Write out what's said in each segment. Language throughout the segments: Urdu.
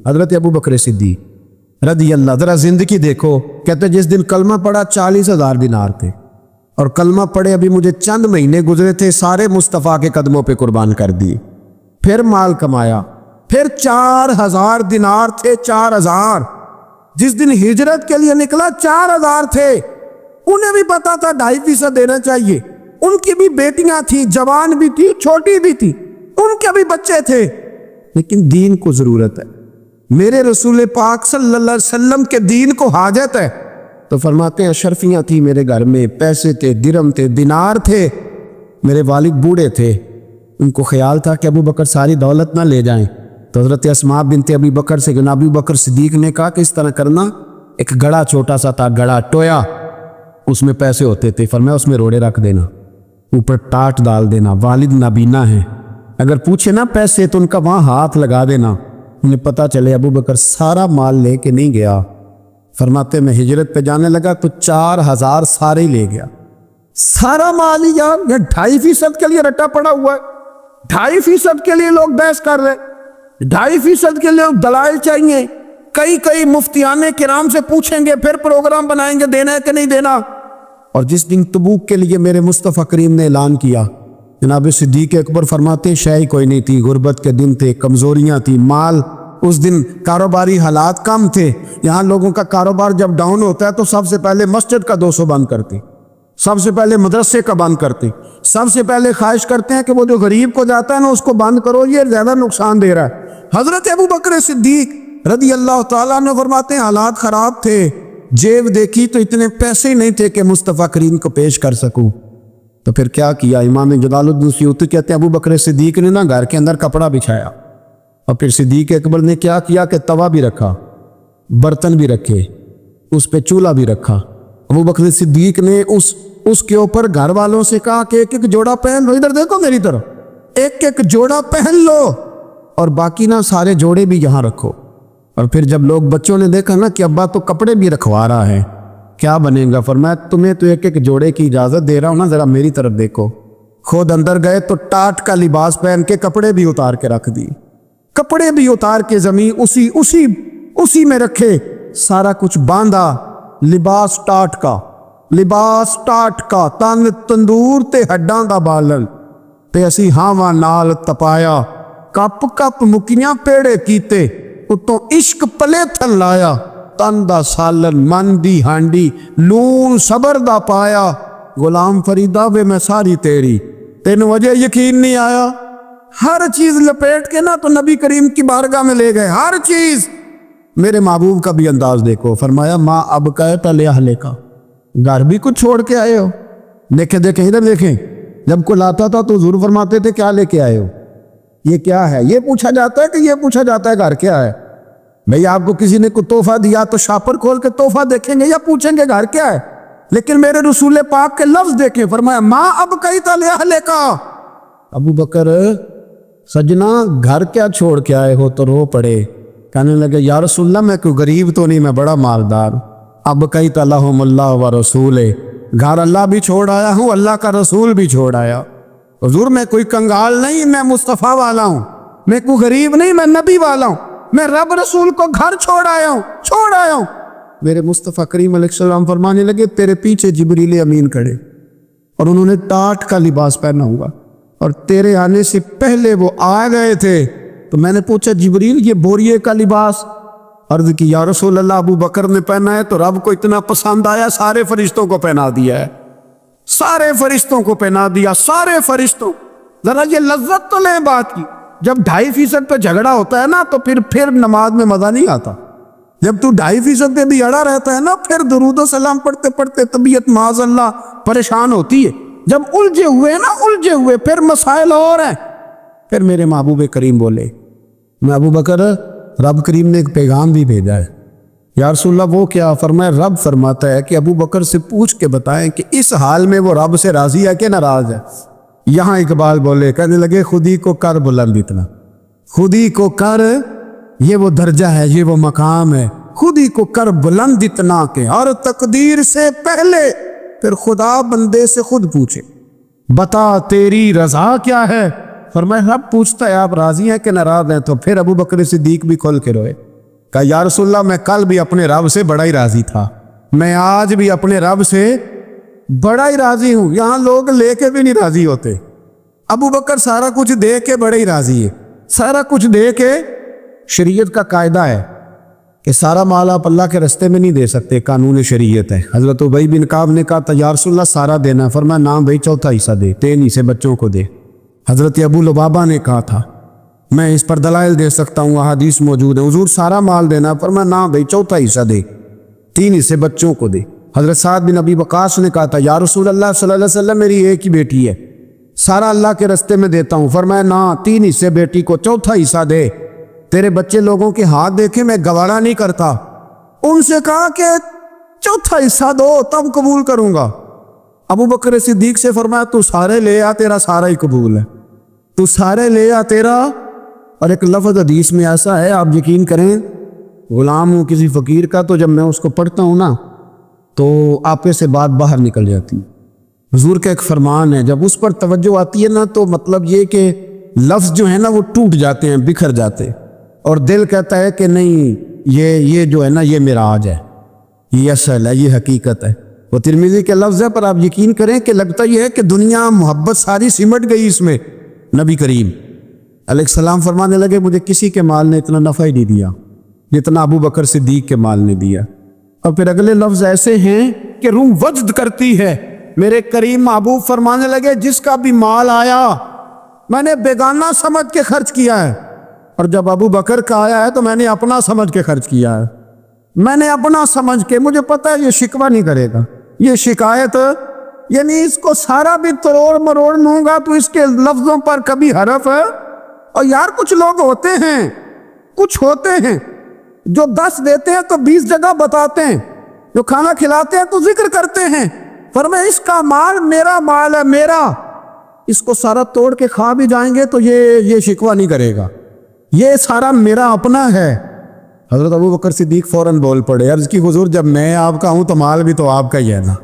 حضرت ابو بکر صدیق رضی اللہ، ذرا زندگی دیکھو، کہتے جس دن کلمہ پڑھا 40,000 دینار تھے، اور کلمہ پڑھے ابھی مجھے چند مہینے گزرے تھے، سارے مصطفیٰ کے قدموں پہ قربان کر دیے، پھر مال کمایا، پھر 4,000 دینار تھے، 4,000 جس دن ہجرت کے لیے نکلا 4,000 تھے، انہیں بھی پتا تھا 2.5% دینا چاہیے، ان کی بھی بیٹیاں تھیں، جوان بھی تھی، چھوٹی بھی تھی، ان کے بھی بچے تھے، لیکن دین کو ضرورت ہے، میرے رسول پاک صلی اللہ علیہ وسلم کے دین کو حاجت ہے، تو فرماتے ہیں اشرفیاں تھیں میرے گھر میں، پیسے تھے، درہم تھے، دینار تھے، میرے والد بوڑھے تھے، ان کو خیال تھا کہ ابو بکر ساری دولت نہ لے جائیں، تو حضرت اسماء بنت ابی بکر سے جناب ابو بکر صدیق نے کہا کہ اس طرح کرنا، ایک گڑا چھوٹا سا تھا، گڑا ٹویا، اس میں پیسے ہوتے تھے، فرمایا اس میں روڑے رکھ دینا، اوپر ٹاٹ ڈال دینا، والد نابینا ہے، اگر پوچھے نا پیسے تو ان کا وہاں ہاتھ لگا دینا، انہیں پتا چلے ابو بکر سارا مال لے کے نہیں گیا، فرماتے میں ہجرت پہ جانے لگا تو 4,000 سارے ہی لے گیا، سارا مال ہی یار، یہ 2.5% کے لیے رٹا پڑا ہوا ہے، 2.5% کے لیے لوگ بحث کر رہے، 2.5% کے لیے دلائل چاہیے، کئی مفتیان کرام سے پوچھیں گے، پھر پروگرام بنائیں گے دینا ہے کہ نہیں دینا، اور جس دن تبوک کے لیے میرے مصطفیٰ کریم نے اعلان کیا، جناب صدیق اکبر فرماتے ہیں شے کوئی نہیں تھی، غربت کے دن تھے، کمزوریاں تھی، مال اس دن، کاروباری حالات کم تھے، یہاں لوگوں کا کاروبار جب ڈاؤن ہوتا ہے تو سب سے پہلے مسجد کا 200 بند کرتے، سب سے پہلے مدرسے کا بند کرتے، سب سے پہلے خواہش کرتے ہیں کہ وہ جو غریب کو جاتا ہے نا اس کو بند کرو، یہ زیادہ نقصان دے رہا ہے۔ حضرت ابو بکر صدیق رضی اللہ تعالیٰ عنہ فرماتے ہیں حالات خراب تھے، جیب دیکھی تو اتنے پیسے ہی نہیں تھے کہ مصطفیٰ کریم کو پیش کر سکوں، تو پھر کیا کیا، امام جلال الدین سیوطی کہتے ہیں ابو بکر صدیق نے نا گھر کے اندر کپڑا بچھایا، اور پھر صدیق اکبر نے کیا کیا کہ توا بھی رکھا، برتن بھی رکھے، اس پہ چولہا بھی رکھا، ابو بکر صدیق نے اس کے اوپر گھر والوں سے کہا کہ ایک جوڑا پہن لو، ادھر دیکھو میری طرف، ایک جوڑا پہن لو، اور باقی نا سارے جوڑے بھی یہاں رکھو، اور پھر جب لوگ بچوں نے دیکھا نا کہ ابا تو کپڑے بھی رکھوا رہا ہے، کیا بنے گا، فرمایا تمہیں تو ایک جوڑے کی اجازت دے رہا ہوں نا، ذرا میری طرف دیکھو، خود اندر گئے تو ٹاٹ کا لباس پہن کے کپڑے بھی اتار کے رکھ دی، کپڑے بھی اتار کے زمین اسی میں رکھے، سارا کچھ باندھا، لباس ٹاٹ کا، تن تندور تے ہڈاں دا بالن، تے اسی ہاواں نال تپایا، کپ مکیاں پیڑے کیتے، اتوں عشق پلے تھن لایا، تن دا سالن، من دی ہانڈی، لون صبر دا پایا، غلام فریدا وے میں ساری تیری، تین وجہ یقین نہیں آیا، ہر چیز لپیٹ کے نا تو نبی کریم کی بارگاہ میں لے گئے، ہر چیز۔ میرے محبوب کا بھی انداز دیکھو، فرمایا ماں اب کہتا لے اہلے کا، گھر بھی کچھ چھوڑ کے آئے ہو، دیکھیں ادھر دیکھیں، جب کوئی لاتا تھا تو حضور فرماتے تھے کیا لے کے آئے ہو، یہ کیا ہے، یہ پوچھا جاتا ہے کہ یہ پوچھا جاتا ہے گھر کیا ہے؟ بھئی آپ کو کسی نے کوئی تحفہ دیا تو شاپر کھول کے تحفہ دیکھیں گے یا پوچھیں گے گھر کیا ہے؟ لیکن میرے رسول پاک کے لفظ دیکھیں، فرمایا ماں اب کہتا لے اہلے کا، ابو بکر سجنا گھر کیا چھوڑ کے آئے ہو، تو رو پڑے، کہنے لگے یا رسول اللہ میں کوئی غریب تو نہیں، میں بڑا مالدار، اب کہتا لہم اللہ و رسول، گھر اللہ بھی چھوڑ آیا ہوں، اللہ کا رسول بھی چھوڑ آیا، حضور میں کوئی کنگال نہیں، میں مصطفیٰ والا ہوں، میں کوئی غریب نہیں، میں نبی والا ہوں، میں رب رسول کو گھر چھوڑ آیا ہوں۔ میرے مصطفیٰ کریم علیہ السلام فرمانے لگے تیرے پیچھے جبریل امین کھڑے، اور انہوں نے ٹاٹ کا لباس پہنا ہوا، اور تیرے آنے سے پہلے وہ آ گئے تھے، تو میں نے پوچھا جبریل یہ بوریے کا لباس، عرض کی یا رسول اللہ ابو بکر نے پہنا ہے تو رب کو اتنا پسند آیا سارے فرشتوں کو پہنا دیا ہے، سارے فرشتوں کو پہنا دیا، سارے فرشتوں۔ ذرا یہ لذت تو لیں بات کی، جب 2.5% پہ جھگڑا ہوتا ہے نا تو پھر نماز میں مزہ نہیں آتا، جب تو 2.5% پہ بھی اڑا رہتا ہے نا پھر درود و سلام پڑھتے پڑھتے طبیعت معاذ اللہ پریشان ہوتی ہے، جب الجھے ہوئے پھر مسائل اور ہیں۔ پھر میرے محبوب کریم بولے میں ابو بکر رب کریم نے ایک پیغام بھی بھیجا ہے، یا رسول اللہ وہ کیا؟ فرمایا رب فرماتا ہے کہ ابو بکر سے پوچھ کے بتائیں کہ اس حال میں وہ رب سے راضی ہے کہ ناراض ہے۔ یہاں اقبال بولے، کہنے لگے خودی کو کر بلند اتنا، خودی کو کر، یہ وہ درجہ ہے، یہ وہ مقام ہے، خودی کو کر بلند اتنا کہ ہر تقدیر سے پہلے پھر خدا بندے سے خود پوچھے بتا تیری رضا کیا ہے، فرمایا رب پوچھتا ہے آپ راضی ہیں کہ ناراض ہیں؟ تو پھر ابو بکر صدیق بھی کھل کے روئے، کہا یا رسول اللہ میں کل بھی اپنے رب سے بڑا ہی راضی تھا، میں آج بھی اپنے رب سے بڑا ہی راضی ہوں۔ یہاں لوگ لے کے بھی نہیں راضی ہوتے، ابو بکر سارا کچھ دے کے بڑے ہی راضی ہے، سارا کچھ دے کے۔ شریعت کا قاعدہ ہے کہ سارا مال آپ اللہ کے رستے میں نہیں دے سکتے، قانون شریعت ہے۔ حضرت ابی بن کعب نے کہا تھا یا رسول اللہ سارا دینا، فرمایا نہ بھائی چوتھا حصہ دے، 3 حصے بچوں کو دے۔ حضرت ابو لبابہ نے کہا تھا میں اس پر دلائل دے سکتا ہوں، احادیث موجود ہیں، حضور سارا مال دینا، فرمایا نہ بھائی چوتھا حصہ دے، 3 حصے بچوں کو دے۔ حضرت سعد بن ابی وقاص نے کہا تھا یا رسول اللہ صلی اللہ علیہ وسلم میری ایک ہی بیٹی ہے، سارا اللہ کے رستے میں دیتا ہوں، فرمایا نہ 3 حصے بیٹی کو، چوتھا حصہ دے، تیرے بچے لوگوں کے ہاتھ دیکھے میں گوارا نہیں کرتا۔ ان سے کہا کہ چوتھا حصہ دو تب قبول کروں گا۔ ابو بکر صدیق سے فرمایا تو سارے لے آ، تیرا سارا ہی قبول ہے، تو سارے لے آ تیرا۔ اور ایک لفظ حدیث میں ایسا ہے، آپ یقین کریں غلام ہوں کسی فقیر کا، تو جب میں اس کو پڑھتا ہوں نا تو آپے سے بات باہر نکل جاتی ہے۔ حضور کا ایک فرمان ہے، جب اس پر توجہ آتی ہے نا تو مطلب یہ کہ لفظ جو ہے نا وہ ٹوٹ جاتے ہیں، بکھر جاتے ہیں، اور دل کہتا ہے کہ نہیں یہ جو ہے نا یہ معراج ہے، یہ اصل ہے، یہ حقیقت ہے۔ وہ ترمذی کے لفظ ہے، پر آپ یقین کریں کہ لگتا یہ ہے کہ دنیا محبت ساری سمٹ گئی اس میں۔ نبی کریم علیہ السلام فرمانے لگے مجھے کسی کے مال نے اتنا نفع ہی نہیں دیا جتنا ابو بکر صدیق کے مال نے دیا۔ اور پھر اگلے لفظ ایسے ہیں کہ روح وجد کرتی ہے۔ میرے کریم محبوب فرمانے لگے جس کا بھی مال آیا میں نے بیگانہ سمجھ کے خرچ کیا ہے، اور جب ابو بکر کا آیا ہے تو میں نے اپنا سمجھ کے خرچ کیا ہے، میں نے اپنا سمجھ کے، مجھے پتہ ہے یہ شکوہ نہیں کرے گا، یہ شکایت یعنی اس کو سارا بھی تروڑ مروڑ لوں گا تو اس کے لفظوں پر کبھی حرف ہے۔ اور یار کچھ لوگ ہوتے ہیں جو 10 دیتے ہیں تو 20 جگہ بتاتے ہیں، جو کھانا کھلاتے ہیں تو ذکر کرتے ہیں، فرمایا اس کا مال میرا مال ہے، میرا، اس کو سارا توڑ کے کھا بھی جائیں گے تو یہ شکوہ نہیں کرے گا، یہ سارا میرا اپنا ہے۔ حضرت ابو بکر صدیق فوراً بول پڑے، عرض کی حضور جب میں آپ کا ہوں تو مال بھی تو آپ کا ہی ہے نا۔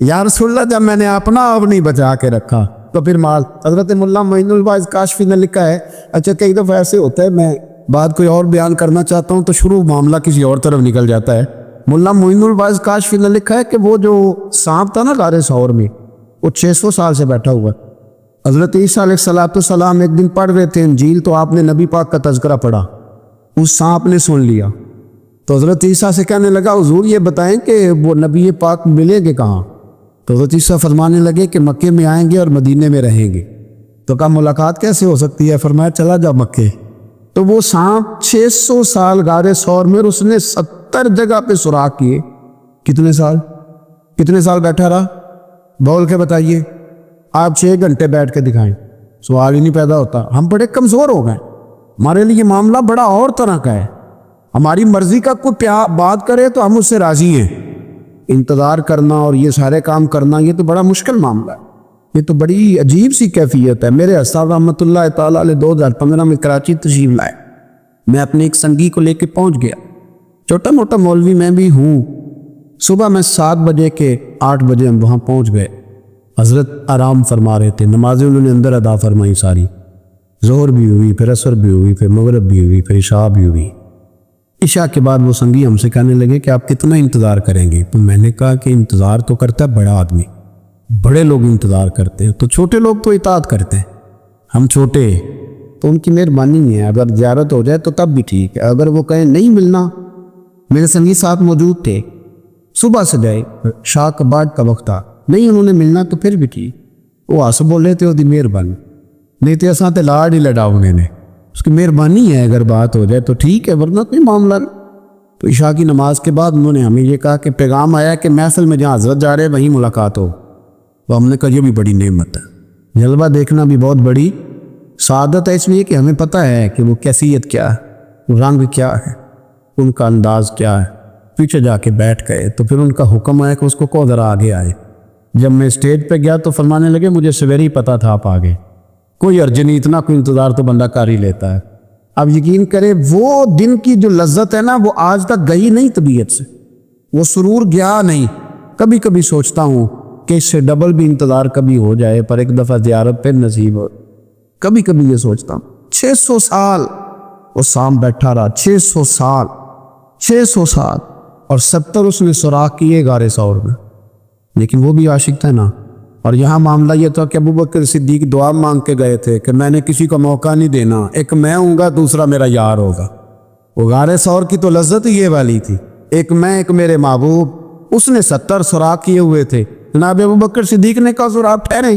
یا رسول اللہ جب میں نے اپنا اب نہیں بچا کے رکھا تو پھر مال۔ حضرت مولا معین الواعظ کاشفی نے لکھا ہے، اچھا کئی دفعہ ایسے ہوتا ہے میں بات کوئی اور بیان کرنا چاہتا ہوں تو شروع معاملہ کسی اور طرف نکل جاتا ہے۔ مولا معین الواعظ کاشفی نے لکھا ہے کہ وہ جو سانپ تھا نا غار ثور میں، وہ 600 سال سے بیٹھا ہوا۔ حضرت عیسیٰ علیہ السلام ایک دن پڑھ رہے تھے انجیل، تو آپ نے نبی پاک کا تذکرہ پڑھا، اس سانپ نے سن لیا، تو حضرت عیسیٰ سے کہنے لگا حضور یہ بتائیں کہ وہ نبی پاک ملیں گے کہاں؟ تو حضرت عیسیٰ فرمانے لگے کہ مکے میں آئیں گے اور مدینے میں رہیں گے۔ تو کہا ملاقات کیسے ہو سکتی ہے؟ فرمایا چلا جا مکے۔ تو وہ سانپ 600 سال غار ثور میں، اس نے 70 جگہ پہ سوراخ کیے۔ کتنے سال بیٹھا رہا؟ بول کے بتائیے۔ آپ 6 گھنٹے بیٹھ کے دکھائیں، سوال ہی نہیں پیدا ہوتا۔ ہم بڑے کمزور ہو گئے، ہمارے لیے معاملہ بڑا اور طرح کا ہے، ہماری مرضی کا کوئی بات کرے تو ہم اس سے راضی ہیں۔ انتظار کرنا اور یہ سارے کام کرنا یہ تو بڑا مشکل معاملہ ہے، یہ تو بڑی عجیب سی کیفیت ہے۔ میرے استاد رحمۃ اللہ تعالیٰ علیہ 2015 میں کراچی تشریف لائے، میں اپنے ایک سنگی کو لے کے پہنچ گیا، چھوٹا موٹا مولوی میں بھی ہوں۔ صبح میں 7 بجے کے 8 بجے ہم وہاں پہنچ گئے، حضرت آرام فرما رہے تھے، نمازیں انہوں نے اندر ادا فرمائی ساری، ظہر بھی ہوئی، پھر عصر بھی ہوئی، پھر مغرب بھی ہوئی، پھر عشاء بھی ہوئی۔ عشاء کے بعد وہ سنگی ہم سے کہنے لگے کہ آپ کتنا انتظار کریں گے؟ تو میں نے کہا کہ انتظار تو کرتا ہے بڑا آدمی، بڑے لوگ انتظار کرتے ہیں، تو چھوٹے لوگ تو اطاعت کرتے ہیں، ہم چھوٹے تو ان کی مہربانی ہے، اگر زیارت ہو جائے تو تب بھی ٹھیک ہے، اگر وہ کہیں نہیں ملنا۔ میرے سنگی ساتھ موجود تھے، صبح سے گئے، شاہ کباٹ کا وقت تھا، نہیں انہوں نے ملنا تو پھر بھی ٹھیک، وہ ہس بولے تھے وہ مہربانی، نہیں تو ایسا تے لاڑ ہی لڑا انہیں نے، اس کی مہربانی ہے، اگر بات ہو جائے تو ٹھیک ہے ورنہ کوئی معاملہ نہیں۔ تو عشاء کی نماز کے بعد انہوں نے ہمیں یہ کہا کہ پیغام آیا کہ محفل میں جہاں حضرت جا رہے وہیں ملاقات ہو۔ تو ہم نے کہا یہ بھی بڑی نعمت ہے، جلوہ دیکھنا بھی بہت بڑی سعادت ہے، اس لیے کہ ہمیں پتہ ہے کہ وہ کیفیت کیا ہے، وہ رنگ کیا ہے، ان کا انداز کیا ہے۔ پیچھے جا کے بیٹھ گئے تو پھر ان کا حکم آیا کہ اس کو ذرا آگے آئے۔ جب میں اسٹیج پہ گیا تو فرمانے لگے مجھے سویرے ہی پتہ تھا آپ آگے، کوئی عرض نہیں، اتنا کوئی انتظار تو بندہ کر ہی لیتا ہے۔ اب یقین کرے وہ دن کی جو لذت ہے نا وہ آج تک گئی نہیں طبیعت سے، وہ سرور گیا نہیں۔ کبھی کبھی سوچتا ہوں کہ اس سے ڈبل بھی انتظار کبھی ہو جائے، پر ایک دفعہ زیارت پھر نصیب ہو، کبھی کبھی یہ سوچتا ہوں 600 سال وہ سام بیٹھا رہا، 600 سال، 600 سال، اور 70 اس نے سوراخ کیے غار ثور میں، لیکن وہ بھی عاشق تھا نا۔ اور یہاں معاملہ یہ تھا کہ ابوبکر صدیق دعا مانگ کے گئے تھے کہ میں نے کسی کو موقع نہیں دینا، ایک میں ہوں گا، دوسرا میرا یار ہوگا۔ وہ غار ثور کی تو لذت یہ والی تھی، ایک میں، ایک میرے محبوب۔ اس نے 70 سوراخ کیے ہوئے تھے، جناب ابوبکر صدیق نے کہا سوراخ ٹھہرے،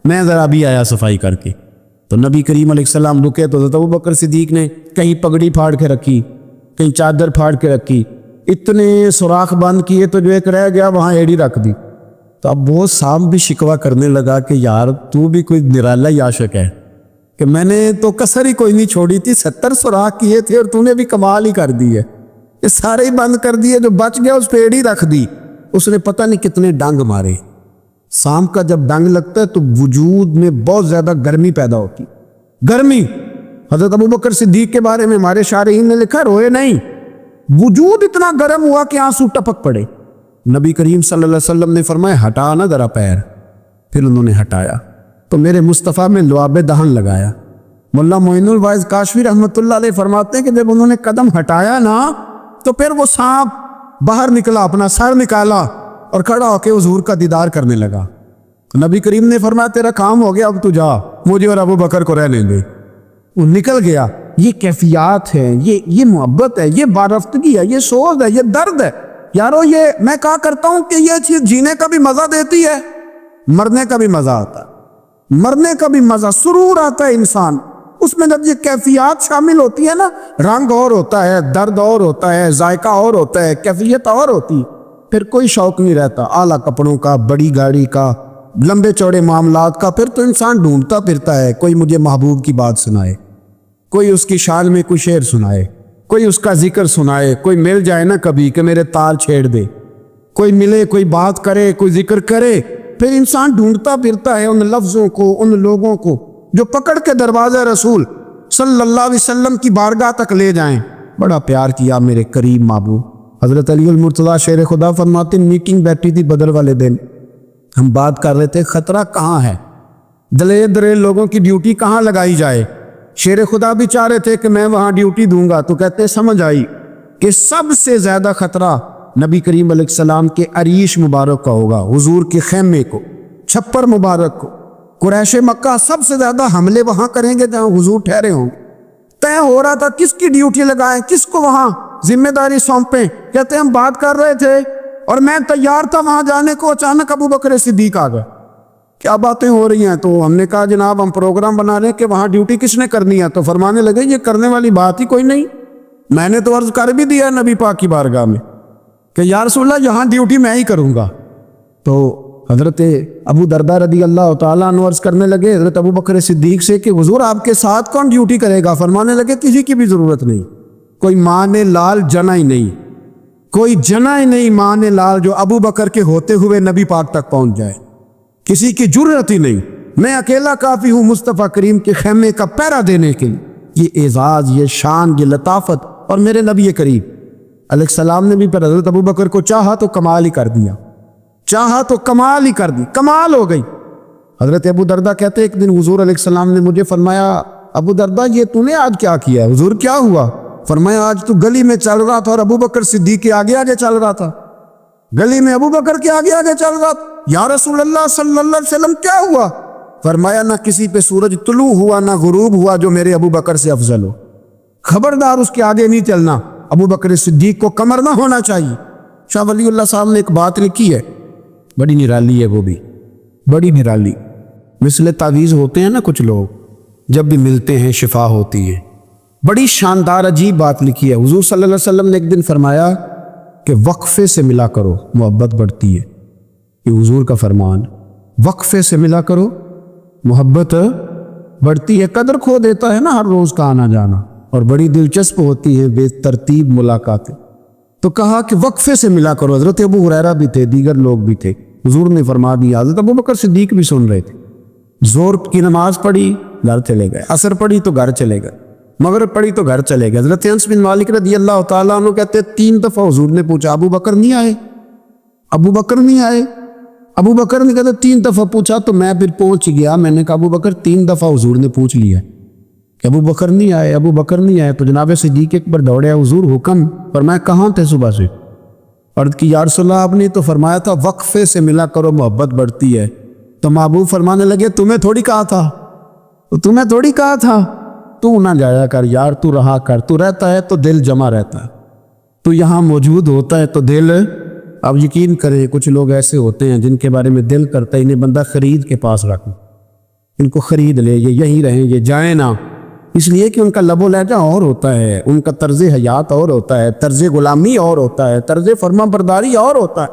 میں ذرا بھی آیا صفائی کر کے۔ تو نبی کریم علیہ السلام رکے تو حضرت ابوبکر صدیق نے کہیں پگڑی پھاڑ کے رکھی، کہیں چادر پھاڑ کے رکھی، اتنے سوراخ بند کیے تو جو ایک رہ گیا وہاں ایڑی رکھ دی۔ تو اب وہ سام بھی شکوہ کرنے لگا کہ یار تو بھی کوئی نرالا ہی عاشق ہے کہ میں نے تو کسر ہی کوئی نہیں چھوڑی تھی، 70 سوراخ کیے تھے اور تو نے بھی کمال ہی کر دی ہے، یہ سارے ہی بند کر دیے، جو بچ گیا اس پہ ایڑی رکھ دی۔ اس نے پتہ نہیں کتنے ڈنگ مارے۔ سام کا جب ڈنگ لگتا ہے تو وجود میں بہت زیادہ گرمی پیدا ہوتی، گرمی۔ حضرت ابوبکر صدیق کے بارے میں ہمارے شارحین نے لکھا روئے نہیں، وجود اتنا گرم ہوا کہ آنسو ٹپک پڑے۔ نبی کریم صلی اللہ علیہ وسلم نے فرمایا ہٹا نہ ذرا پیر، پھر انہوں نے ہٹایا تو میرے مصطفیٰ میں لعاب دہن لگایا۔ مولا معین الواعظ کاشفی رحمۃ اللہ علیہ فرماتے ہیں کہ جب انہوں نے قدم ہٹایا نا تو پھر وہ سانپ باہر نکلا، اپنا سر نکالا اور کھڑا ہو کے حضور کا دیدار کرنے لگا۔ نبی کریم نے فرمایا تیرا کام ہو گیا، اب تو جا، مجھے اور ابو بکر کو رہنے دے۔ وہ نکل گیا۔ یہ کیفیات ہے، یہ محبت ہے، یہ بارفتگی ہے، یہ سوز ہے، یہ درد ہے۔ یارو یہ میں کہا کرتا ہوں کہ یہ چیز جینے کا بھی مزہ دیتی ہے، مرنے کا بھی مزہ آتا ہے، مرنے کا بھی مزہ، سرور آتا ہے انسان اس میں جب یہ کیفیات شامل ہوتی ہے نا، رنگ اور ہوتا ہے، درد اور ہوتا ہے، ذائقہ اور ہوتا ہے، کیفیت اور ہوتی ہے، پھر کوئی شوق نہیں رہتا اعلیٰ کپڑوں کا، بڑی گاڑی کا، لمبے چوڑے معاملات کا۔ پھر تو انسان ڈھونڈتا پھرتا ہے کوئی مجھے محبوب کی بات سنائے، کوئی اس کی شان میں کوئی شعر سنائے، کوئی اس کا ذکر سنائے، کوئی مل جائے نا کبھی کہ میرے تال چھیڑ دے، کوئی ملے، کوئی بات کرے، کوئی ذکر کرے۔ پھر انسان ڈھونڈتا پھرتا ہے ان لفظوں کو، ان لوگوں کو جو پکڑ کے دروازہ رسول صلی اللہ علیہ وسلم کی بارگاہ تک لے جائیں۔ بڑا پیار کیا میرے قریب محبوب۔ حضرت علی المرتضیٰ شیر خدا فرماتے میٹنگ بیٹھی تھی بدر والے دن، ہم بات کر رہے تھے خطرہ کہاں ہے، دلیر دلیر لوگوں کی ڈیوٹی کہاں لگائی جائے۔ شیر خدا بھی چاہ رہے تھے کہ میں وہاں ڈیوٹی دوں گا، تو کہتے سمجھ آئی کہ سب سے زیادہ خطرہ نبی کریم علیہ السلام کے عریش مبارک کا ہوگا، حضور کے خیمے کو، چھپر مبارک کو۔ قریش مکہ سب سے زیادہ حملے وہاں کریں گے جہاں حضور ٹھہرے ہوں گے۔ طے ہو رہا تھا کس کی ڈیوٹی لگائیں، کس کو وہاں ذمہ داری سونپیں۔ کہتے ہم بات کر رہے تھے اور میں تیار تھا وہاں جانے کو، اچانک ابو بکر صدیق آ گئے۔ کیا باتیں ہو رہی ہیں؟ تو ہم نے کہا جناب ہم پروگرام بنا رہے ہیں کہ وہاں ڈیوٹی کس نے کرنی ہے۔ تو فرمانے لگے یہ کرنے والی بات ہی کوئی نہیں، میں نے تو عرض کر بھی دیا نبی پاک کی بارگاہ میں کہ یا رسول اللہ یہاں ڈیوٹی میں ہی کروں گا۔ تو حضرت ابو دردہ رضی اللہ تعالیٰ عنہ عرض کرنے لگے حضرت ابو بکر صدیق سے کہ حضور آپ کے ساتھ کون ڈیوٹی کرے گا؟ فرمانے لگے کسی کی بھی ضرورت نہیں، کوئی ماں نے لال جنا ہی نہیں، کوئی جنا ہی نہیں ماں نے لال جو ابو بکر کے ہوتے ہوئے نبی پاک تک پہنچ جائے، کسی کی ضرورت ہی نہیں، میں اکیلا کافی ہوں مصطفیٰ کریم کے خیمے کا پہرا دینے کے لیے۔ یہ اعزاز، یہ شان، یہ لطافت، اور میرے نبی کریم علیہ السلام نے بھی پر حضرت ابو بکر کو چاہا تو کمال ہی کر دیا، چاہا تو کمال ہی کر دی، کمال ہو گئی۔ حضرت ابو دردہ کہتے ایک دن حضور علیہ السلام نے مجھے فرمایا ابو دردہ یہ تو نے آج کیا کیا ہے؟ حضور کیا ہوا؟ فرمایا آج تو گلی میں چل رہا تھا اور ابو بکر صدیق کے آگے آگے چل رہا تھا، گلی میں ابو بکر کے آگے آگے چل رہا تھا۔ یا رسول اللہ صلی اللہ علیہ وسلم کیا ہوا؟ فرمایا نہ کسی پہ سورج طلوع ہوا نہ غروب ہوا جو میرے ابو بکر سے افضل ہو، خبردار اس کے آگے نہیں چلنا، ابو بکر صدیق کو کمر نہ ہونا چاہیے۔ شاہ ولی اللہ صاحب نے ایک بات لکھی ہے، بڑی نرالی ہے، وہ بھی بڑی نرالی، مثل تعویذ ہوتے ہیں نا کچھ لوگ، جب بھی ملتے ہیں شفا ہوتی ہے۔ بڑی شاندار عجیب بات لکھی ہے۔ حضور صلی اللہ علیہ وسلم نے ایک دن فرمایا کہ وقفے سے ملا کرو محبت بڑھتی ہے، یہ حضور کا فرمان، وقفے سے ملا کرو محبت بڑھتی ہے۔ قدر کھو دیتا ہے نا ہر روز کا آنا جانا، اور بڑی دلچسپ ہوتی ہے بے ترتیب ملاقاتیں۔ تو کہا کہ وقفے سے ملا کرو۔ حضرت ابو ہریرہ بھی تھے، دیگر لوگ بھی تھے، حضور نے فرما دیا۔ حضرت ابو بکر صدیق بھی سن رہے تھے۔ زور کی نماز پڑھی گھر چلے گئے، عصر پڑھی تو گھر چلے گئے، مغرب پڑھی تو گھر چلے گئے۔ حضرت انس بن مالک رضی اللہ تعالیٰ عنہ کہتے 3 دفعہ حضور نے پوچھا ابو بکر نہیں آئے؟ ابو بکر نہیں آئے؟ ابو بکر نے کہا 3 دفعہ پوچھا تو میں پھر پہنچ گیا. میں نے کہا ابو بکر 3 دفعہ حضور نے پوچھ لیا کہ ابو بکر نہیں آئے, ابو بکر نہیں آئے. تو جناب صدیق اکبر دوڑے, حضور حکم. فرمایا کہاں تھے صبح سے؟ عرض کی یا رسول اللہ آپ نے تو فرمایا تھا وقفے سے ملا کرو محبت بڑھتی ہے. تو محبوب فرمانے لگے تمہیں تھوڑی کہا تھا, تمہیں تھوڑی کہا تھا, تو نہ جایا کر یار, تو رہا کر. تو رہتا ہے تو دل جمع رہتا ہے, تو یہاں موجود ہوتا ہے تو دل. اب یقین کریں کچھ لوگ ایسے ہوتے ہیں جن کے بارے میں دل کرتا ہے انہیں بندہ خرید کے پاس رکھ, ان کو خرید لے, یہ یہیں رہیں, یہ جائیں نہ. اس لیے کہ ان کا لب و لہجہ اور ہوتا ہے, ان کا طرز حیات اور ہوتا ہے, طرز غلامی اور ہوتا ہے, طرز فرما برداری اور ہوتا ہے,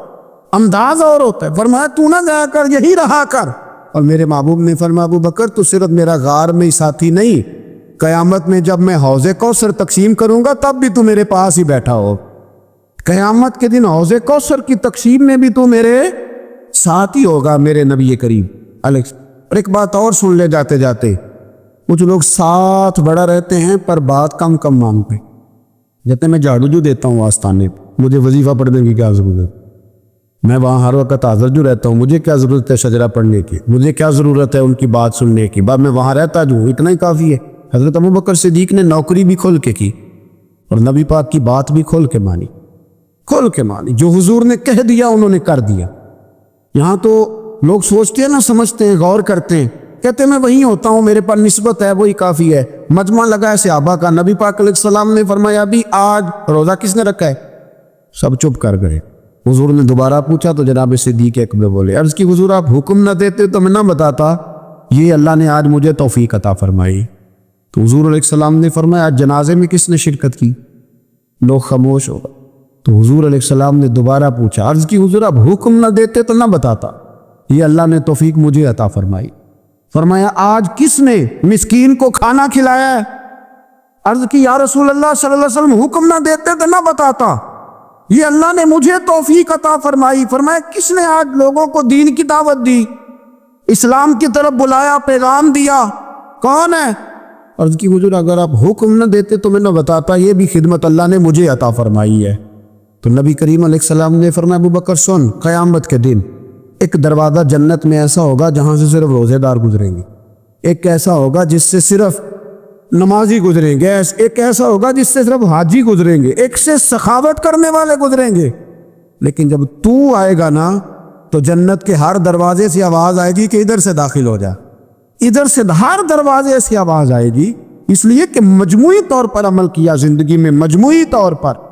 انداز اور ہوتا ہے. فرمایا تو نہ جایا کر, یہی رہا کر. اور میرے محبوب نے فرمایا ابو بکر تو صرف میرا غار میں ہی ساتھی نہیں, قیامت میں جب میں حوض کوثر تقسیم کروں گا تب بھی تو میرے پاس ہی بیٹھا ہو. قیامت کے دن حوض کوثر کی تقسیم میں بھی تو میرے ساتھ ہی ہوگا میرے نبی کریم علیہ. اور ایک بات اور سن لے جاتے جاتے, کچھ لوگ ساتھ بڑا رہتے ہیں پر بات کم کم مانگتے. جتنے میں جھاڑو جو دیتا ہوں آستانے پہ, مجھے وظیفہ پڑھنے کی کیا ضرورت, میں وہاں ہر وقت حاضر جو رہتا ہوں, مجھے کیا ضرورت ہے شجرہ پڑھنے کی, مجھے کیا ضرورت ہے ان کی بات سننے کی, بعد میں وہاں رہتا جو اتنا ہی کافی ہے. حضرت ابو بکر صدیق نے نوکری بھی کھول کے کی اور نبی پاک کی بات بھی کھول کے مانی, کھول کے مانی. جو حضور نے کہہ دیا انہوں نے کر دیا. یہاں تو لوگ سوچتے ہیں نہ سمجھتے ہیں, غور کرتے ہیں, کہتے ہیں میں وہیں ہوتا ہوں, میرے پاس نسبت ہے, وہی کافی ہے. مجمع لگا ہے صحابہ کا, نبی پاک علیہ السلام نے فرمایا ابھی آج روزہ کس نے رکھا ہے؟ سب چپ کر گئے. حضور نے دوبارہ پوچھا تو جناب صدیق اکبر بولے, عرض کی حضور آپ حکم نہ دیتے تو میں نہ بتاتا, یہ اللہ نے آج مجھے توفیق عطا فرمائی. تو حضور علیہ السلام نے فرمایا آج جنازے میں کس نے شرکت کی؟ لوگ خاموش ہو گئے. تو حضور علیہ السلام نے دوبارہ پوچھا, عرض کی حضور آپ حکم نہ دیتے تو نہ بتاتا, یہ اللہ نے توفیق مجھے عطا فرمائی. فرمایا آج کس نے مسکین کو کھانا کھلایا ہے؟ عرض کی یا رسول اللہ صلی اللہ علیہ وسلم حکم نہ دیتے تو نہ بتاتا, یہ اللہ نے مجھے توفیق عطا فرمائی. فرمایا کس نے آج لوگوں کو دین کی دعوت دی, اسلام کی طرف بلایا, پیغام دیا, کون ہے؟ عرض کی حضور اگر آپ حکم نہ دیتے تو میں نہ بتاتا, یہ بھی خدمت اللہ نے مجھے عطا فرمائی ہے. تو نبی کریم علیہ السلام نے فرمایا ابو بکر سن, قیامت کے دن ایک دروازہ جنت میں ایسا ہوگا جہاں سے صرف روزے دار گزریں گے, ایک ایسا ہوگا جس سے صرف نمازی گزریں گے, ایک ایسا ہوگا جس سے صرف حاجی گزریں گے, ایک سے سخاوت کرنے والے گزریں گے. لیکن جب تو آئے گا نا تو جنت کے ہر دروازے سے آواز آئے گی کہ ادھر سے داخل ہو جا, ادھر سے ہر دروازے سے آواز آئے گی. اس لیے کہ مجموعی طور پر عمل کیا زندگی میں, مجموعی طور پر